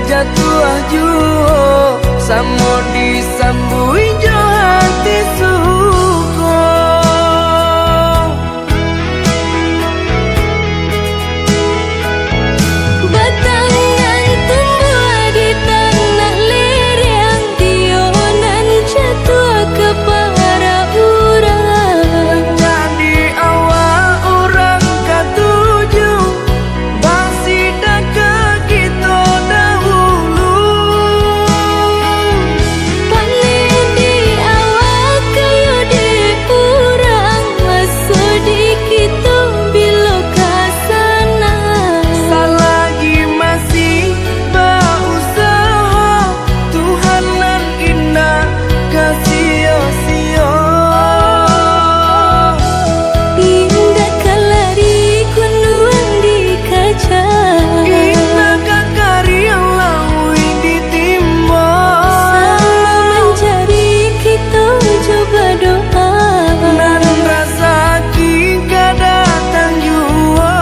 jatuh juo samo disambui jo hati suko. Batangan tumbuh di tanah lereng, tionan jatuh ke para urang. Jadi awal orang katuju basida ke kita dahulu. Panen di awal kayu di urang, masuk di kita bila kasana. Selagi masih berusaha, Tuhanan indah kasih-sia. Indah kalari kunuang di kaca, Indah kakari yang lawi ditimba. sama mencari kita coba doa. Dan rasa kita datang jua.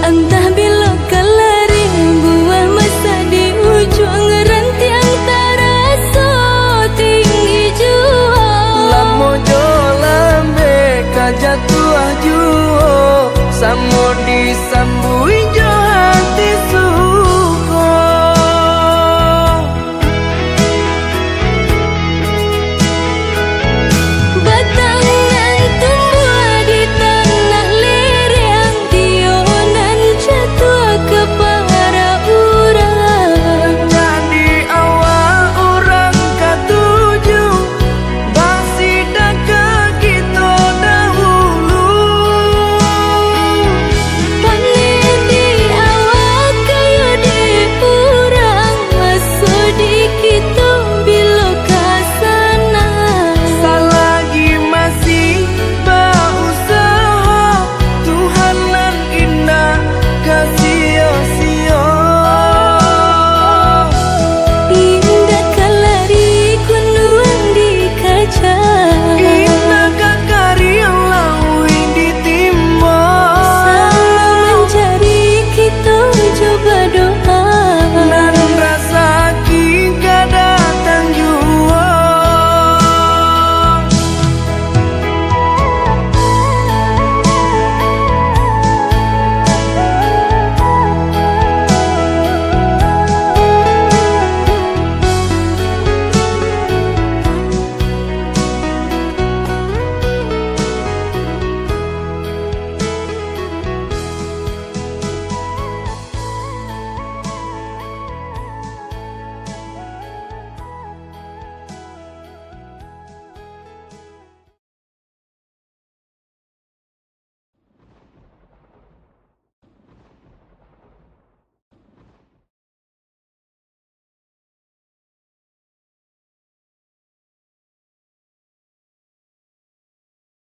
Entah bila kalari buah masa di ujung ranting terasa tinggi jua. Lamo jo lambe ka jatuh juo samo disambui